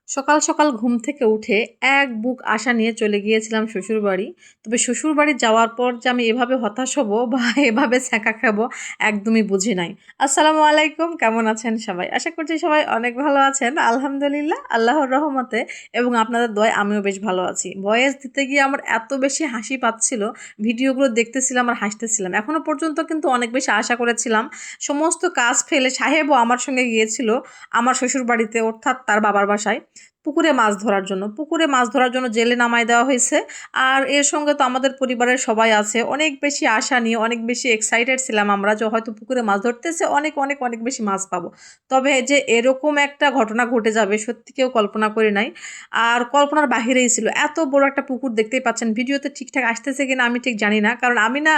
সকাল সকাল ঘুম থেকে উঠে এক বুক আশা নিয়ে চলে গিয়েছিলাম শ্বশুরবাড়ি। তবে শ্বশুরবাড়ি যাওয়ার পর যে আমি এভাবে হতাশ হব বা এভাবে ছ্যাঁকা খাবো একদমই বুঝি নাই। আসসালামু আলাইকুম, কেমন আছেন সবাই? আশা করছি সবাই অনেক ভালো আছেন। আলহামদুলিল্লাহ, আল্লাহর রহমতে এবং আপনাদের দয়ায় আমিও বেশ ভালো আছি। ভয়েস দিতে গিয়ে আমার এত বেশি হাসি পাচ্ছিল, ভিডিওগুলো দেখতেছিলাম আর হাসতেছিলাম। এখনো পর্যন্ত কিন্তু অনেক বেশি আশা করেছিলাম। সমস্ত কাজ ফেলে সাহেবও আমার সঙ্গে গিয়েছিল আমার শ্বশুরবাড়িতে, অর্থাৎ তার বাবার বাসায় পুকুরে মাছ ধরার জন্য। পুকুরে মাছ ধরার জন্য জেলে নামায় দেওয়া হয়েছে। আর এর সঙ্গে তো আমাদের পরিবারের সবাই আছে। অনেক বেশি আশা নিয়ে অনেক বেশি এক্সাইটেড ছিলাম আমরা যে হয়তো পুকুরে মাছ ধরতেছে, অনেক অনেক অনেক বেশি মাছ পাবো। তবে যে এরকম একটা ঘটনা ঘটে যাবে সত্যি কেউ কল্পনা করে নাই। আর কল্পনার বাহিরেই ছিল। এত বড় একটা পুকুর দেখতেই পাচ্ছেন, ভিডিওতে ঠিকঠাক আসতেছে কিনা আমি ঠিক জানি না, কারণ আমি না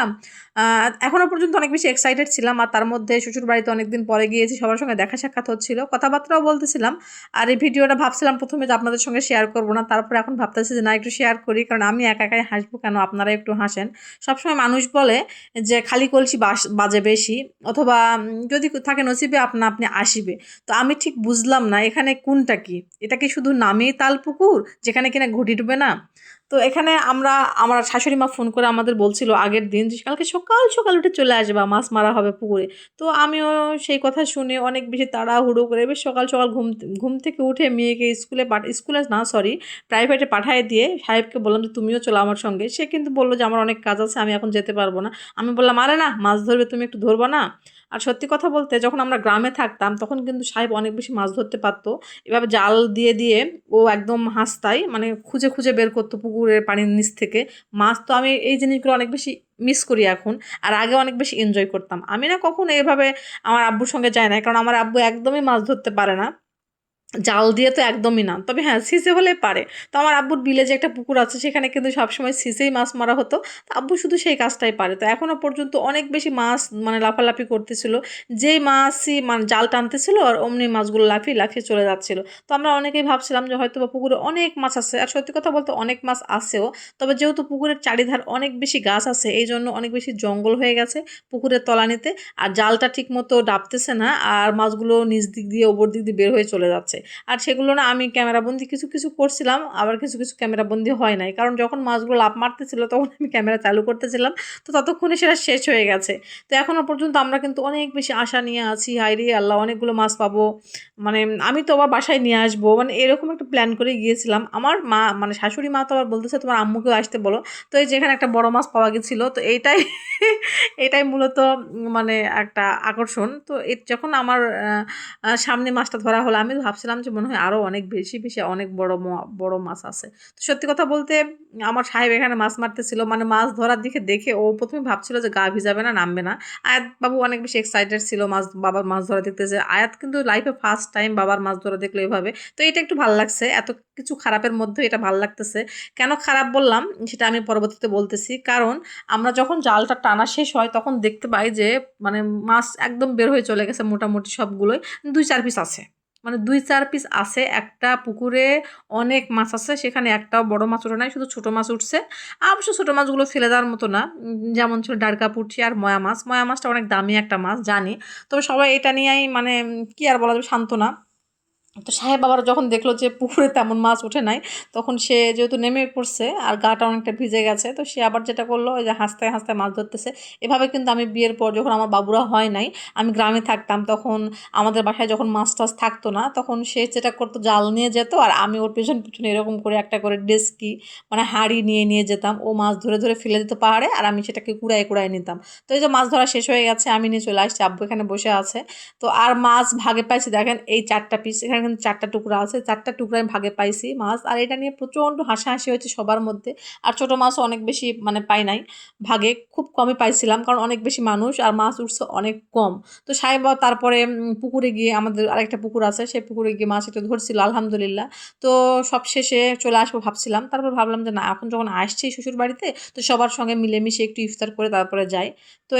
এখনো পর্যন্ত অনেক বেশি এক্সাইটেড ছিলাম। আর তার মধ্যে শ্বশুরবাড়িতে অনেকদিন পরে গিয়েছি, সবার সঙ্গে দেখা সাক্ষাৎ হচ্ছিল, কথাবার্তাও বলতেছিলাম। আর এই ভিডিওটা ভাবছিলাম প্রথমে যে আপনাদের সঙ্গে শেয়ার করব না, তারপরে এখন ভাবতেছি যে না, একটু শেয়ার করি, কারণ আমি একা একাই হাসবো কেন, আপনারা একটু হাসেন। সবসময় মানুষ বলে যে খালি কলসি বাজে বেশি, অথবা যদি থাকে নসিবে আপনা আপনি আসিবে। তো আমি ঠিক বুঝলাম না এখানে কোনটা কি। এটা কি শুধু নামেই তাল পুকুর যেখানে কিনা ঘটি ডুবে না? তো এখানে আমার শাশুড়ি মা ফোন করে আমাদের বলছিল আগের দিন যে কালকে সকাল সকাল উঠে চলে আসবা, মাছ মারা হবে পুকুরে। তো আমিও সেই কথা শুনে অনেক বেশি তাড়াহুড়ো করে বেশ সকাল সকাল ঘুম ঘুম থেকে উঠে মেয়েকে স্কুলে না, সরি, প্রাইভেটে পাঠিয়ে দিয়ে সাহেবকে বললাম যে তুমিও চলো আমার সঙ্গে। সে কিন্তু বললো যে আমার অনেক কাজ আছে, আমি এখন যেতে পারবো না। আমি বললাম আরে না, মাছ ধরবে, তুমি একটু ধরবা না? আর সত্যি কথা বলতে যখন আমরা গ্রামে থাকতাম তখন কিন্তু সাহেব অনেক বেশি মাছ ধরতে পারতো। এভাবে জাল দিয়ে দিয়ে ও একদম হাসতাই, মানে খুঁজে খুঁজে বের করতো পুকুরের পানির নিচ থেকে মাছ। তো আমি এই জিনিসগুলো অনেক বেশি মিস করি এখন। আর আগে অনেক বেশি এনজয় করতাম। আমি না কখনো এভাবে আমার আব্বুর সঙ্গে যায় না, কারণ আমার আব্বু একদমই মাছ ধরতে পারে না, জাল দিয়ে তো একদমই না। তবে হ্যাঁ, ছিপে হলে পারে। তো আমার আব্বুর বিলে যে একটা পুকুর আছে সেখানে কিন্তু সবসময় ছিপেই মাছ মারা হতো। তো আব্বু শুধু সেই কাজটাই পারে। তো এখনও পর্যন্ত অনেক বেশি মাছ মানে লাফালাফি করতেছিল। যেই মাছই মানে জাল টানতেছিল আর অমনি মাছগুলো লাফিয়ে লাফিয়ে চলে যাচ্ছিল। তো আমরা অনেকেই ভাবছিলাম যে হয়তো বা পুকুরে অনেক মাছ আছে। আর সত্যি কথা বলতে অনেক মাছ আছেও। তবে যেহেতু পুকুরের চারিধার অনেক বেশি গাছ আছে, এই জন্য অনেক বেশি জঙ্গল হয়ে গেছে পুকুরের তলানিতে। আর জালটা ঠিক মতো ডাবতেছে না, আর মাছগুলো নিচ দিক দিয়ে ওপর দিক দিয়ে বের হয়ে চলে যাচ্ছে। আর সেগুলো না আমি ক্যামেরাবন্দি কিছু কিছু করছিলাম, আবার কিছু কিছু ক্যামেরাবন্দি হয় নাই, কারণ যখন মাছগুলো লাফ মারতেছিল তখন আমি ক্যামেরা চালু করতেছিলাম। তো ততক্ষণে সেটা শেষ হয়ে গেছে। তো এখনও পর্যন্ত আমরা কিন্তু অনেক বেশি আশা নিয়ে আছি, হায়রে আল্লাহ অনেকগুলো মাছ পাবো, মানে আমি তো আবার বাসায় নিয়ে আসবো, মানে এরকম একটা প্ল্যান করে গিয়েছিলাম। আমার মা মানে শাশুড়ি মা তো আবার বলতেছে তোমার আম্মুকেও আসতে বলো। তো এই যেখানে একটা বড় মাছ পাওয়া গেছিলো, তো এইটাই এটাই মূলত মানে একটা আকর্ষণ। তো যখন আমার সামনে মাছটা ধরা হলো, আমি ভাবছিলাম যে মনে হয় আরও অনেক বেশি বেশি অনেক বড় বড় মাছ আছে। তো সত্যি কথা বলতে আমার সাহেব এখানে মাছ মারতেছিল, মানে মাছ ধরার দিকে দেখে ও প্রথমে ভাবছিল যে গা ভিজাবে না, নামবে না। আয়াত বাবু অনেক বেশি এক্সাইটেড ছিল বাবার মাছ ধরা দেখতে, যে আয়াত কিন্তু লাইফে ফার্স্ট টাইম বাবার মাছ ধরা দেখলো এভাবে। তো এটা একটু ভালো লাগছে, এত কিছু খারাপের মধ্যে এটা ভালো লাগতেছে। কেন খারাপ বললাম সেটা আমি পরবর্তীতে বলতেছি। কারণ আমরা যখন জালটা টানা শেষ হয় তখন দেখতে পাই যে মানে মাছ একদম বের হয়ে চলে গেছে মোটামুটি সবগুলোই। ২-৪ পিস আছে, মানে ২-৪ পিস আছে। একটা পুকুরে অনেক মাছ আছে, সেখানে একটাও বড় মাছ ওঠে নাই, শুধু ছোট মাছ উঠছে। অবশ্য ছোট মাছগুলো ফেলে দেওয়ার মতো না, যেমন ছিল ডারকা পুঁটি আর ময়া মাছ। ময়া মাছটা অনেক দামি একটা মাছ জানি। তবে সবাই এটা নিয়েই মানে কি আর বলা যাবে, শান্ত না। তো সাহেব আবার যখন দেখলো যে পুকুরে তেমন মাছ ওঠে নাই, তখন সে যেহেতু নেমে পড়ছে আর গাটা অনেকটা ভিজে গেছে, তো সে আবার যেটা করলো ওই যে হাসতে হাসতে মাছ ধরতেছে। এভাবে কিন্তু আমি বিয়ের পর যখন আমার বাবুরা হয় নাই, আমি গ্রামে থাকতাম, তখন আমাদের বাসায় যখন মাছ টাছ থাকতো না, তখন সে যেটা করতো জাল নিয়ে যেত আর আমি ওর পেছন পিছনে এরকম করে একটা করে ডেস্কি মানে হাঁড়ি নিয়ে নিয়ে যেতাম। ও মাছ ধরে ধরে ফেলে দিত পাহাড়ে, আর আমি সেটাকে কুড়ায় কুড়ায় নিতাম। তো এই যে মাছ ধরা শেষ হয়ে গেছে, আমি নিয়ে চলে আসছি, আব্বু এখানে বসে আছে। তো আর মাছ ভাগে পাইছি দেখেন, এই ৪টা পিস, এখানে কিন্তু ৪টা টুকরা আছে, ৪টা টুকরা আমি ভাগে পাইছি মাছ। আর এটা নিয়ে প্রচণ্ড হাসাহাসি হয়েছে সবার মধ্যে। আর ছোটো মাছও অনেক বেশি মানে পাই নাই, ভাগে খুব কমই পাইছিলাম, কারণ অনেক বেশি মানুষ আর মাছ উঠছে অনেক কম। তো সাহেব তারপরে পুকুরে গিয়ে, আমাদের আরেকটা পুকুর আছে, সেই পুকুরে গিয়ে মাছ একটা ধরছিল আলহামদুলিল্লাহ। তো সব শেষে চলে আসবো ভাবছিলাম, তারপর ভাবলাম যে না, এখন যখন আসছি শ্বশুর বাড়িতে, তো সবার সঙ্গে মিলেমিশে একটু ইফতার করে তারপরে যাই। তো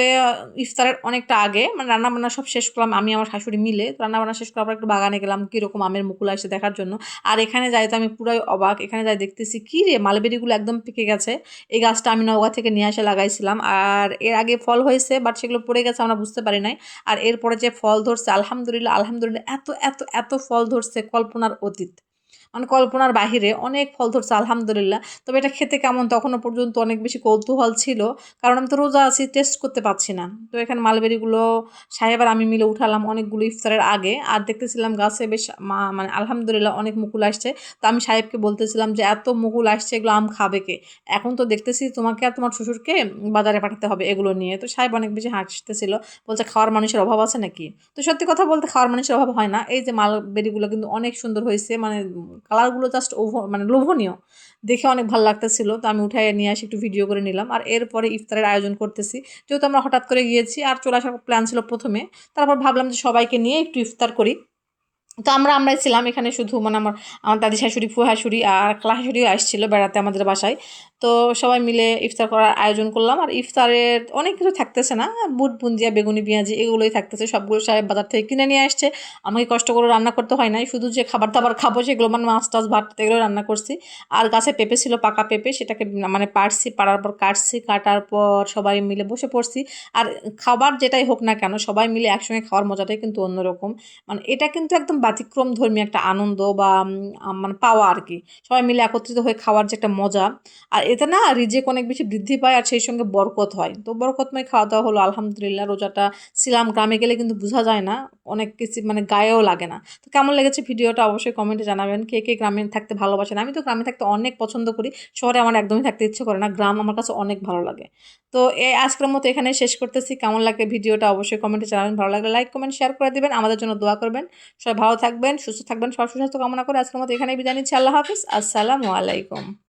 ইফতারের অনেকটা আগে মানে রান্নাবান্না সব শেষ করলাম আমি আমার শাশুড়ি মিলে। তো রান্নাবান্না শেষ করার পর একটু বাগানে গেলাম কীরকম আমের মুকুল আসছে দেখার জন্য। আর এখানে যাই তো আমি পুরাই অবাক, এখানে যাই দেখতেছি কী রে, মালবেরিগুলো একদম পেকে গেছে। এই গাছটা আমি নওগাঁ থেকে নিয়ে এসে লাগাইছিলাম, আর এর আগে ফল হয়েছে বাট সেগুলো পড়ে গেছে, আমরা বুঝতে পারি নাই। আর এরপরে যে ফল ধরছে আলহামদুলিল্লাহ আলহামদুলিল্লাহ, এত এত এত ফল ধরছে কল্পনার অতীত। মানে কল্পনার বাহিরে অনেক ফল ধরছে আলহামদুলিল্লাহ। তবে এটা খেতে কেমন তখনও পর্যন্ত অনেক বেশি কৌতূহল ছিল, কারণ আমি তো রোজা আছি, টেস্ট করতে পারছি না। তো এখানে মালবেরিগুলো সাহেব আর আমি মিলে উঠালাম অনেকগুলো ইফতারের আগে, আর দেখতেছিলাম গাছে বেশ মানে আলহামদুলিল্লাহ অনেক মুকুল আসছে। তো আমি সাহেবকে বলতেছিলাম যে এত মুকুল আসছে, এগুলো আম খাবে কে? এখন তো দেখতেছি তোমাকে আর তোমার শ্বশুরকে বাজারে পাঠাতে হবে এগুলো নিয়ে। তো সাহেব অনেক বেশি হাসতেছিল, বলছে খাওয়ার মানুষের অভাব আছে নাকি? তো সত্যি কথা বলতে খাওয়ার মানুষের অভাব হয় না। এই যে মালবেরিগুলো কিন্তু অনেক সুন্দর হয়েছে, মানে কালারগুলো জাস্ট মানে লোভনীয়, দেখে অনেক ভালো লাগতেছিল। তো আমি উঠাই নিয়ে আসি, একটু ভিডিও করে নিলাম। আর এরপরে ইফতারের আয়োজন করতেছি, যেহেতু আমরা হঠাৎ করে গিয়েছি আর চলে আসার প্ল্যান ছিল প্রথমে। তারপর ভাবলাম যে সবাইকে নিয়ে একটু ইফতার করি। তো আমরাই ছিলাম এখানে, শুধু মানে আমার দাদি শাশুড়ি, ফুফু শাশুড়ি আর খালা শাশুড়িও আসছিল বেড়াতে আমাদের বাসায়। তো সবাই মিলে ইফতার করার আয়োজন করলাম। আর ইফতারের অনেক কিছু থাকতেছে না, বুট বুন্দিয়া বেগুনি পেঁয়াজি এগুলোই থাকতেছে, সবগুলো সাহেব বাজার থেকে কিনে নিয়ে আসছে। আমাকে কষ্ট করে রান্না করতে হয় নাই, শুধু যে খাবার দাবার খাবো সেগুলো মানে মাছ টাছ ভাত এগুলো রান্না করছি। আর গাছে পেঁপে ছিল, পাকা পেঁপে, সেটাকে মানে পাড়ছি, পাড়ার পর কাটছি, কাটার পর সবাই মিলে বসে পড়ছি। আর খাবার যেটাই হোক না কেন সবাই মিলে একসঙ্গে খাওয়ার মজাটাই কিন্তু অন্যরকম। মানে এটা কিন্তু একদম ব্যতিক্রম ধর্মী একটা আনন্দ বা মানে পাওয়া আর কি, সবাই মিলে একত্রিত হয়ে খাওয়ার যে একটা মজা। আর এতে না রিজিক অনেক বেশি বৃদ্ধি পায়, আর সেই সঙ্গে বরকত হয়। তো বরকতময় খাওয়া দাওয়া হলো আলহামদুলিল্লাহ। রোজাটা ছিলাম, গ্রামে গেলে কিন্তু বোঝা যায় না, অনেক কিছু মানে গায়েও লাগে না। তো কেমন লেগেছে ভিডিওটা অবশ্যই কমেন্টে জানাবেন, কে কে গ্রামে থাকতে ভালোবাসেন। আমি তো গ্রামে থাকতে অনেক পছন্দ করি, শহরে আমার একদমই থাকতে ইচ্ছে করে না, গ্রাম আমার কাছে অনেক ভালো লাগে। তো আজকের মতো এখানে শেষ করতেছি। কেমন লাগে ভিডিওটা অবশ্যই কমেন্টে জানাবেন, ভালো লাগলে লাইক কমেন্ট শেয়ার করে দিবেন, আমাদের জন্য দোয়া করবেন। সবাই ভালো থাকবেন, সুস্থ থাকবেন, সবার সুস্বাস্থ্য কামনা করে আজকের মতো এখানেই বিদায় নিচ্ছি। আল্লাহ হাফিজ, আসসালামু আলাইকুম।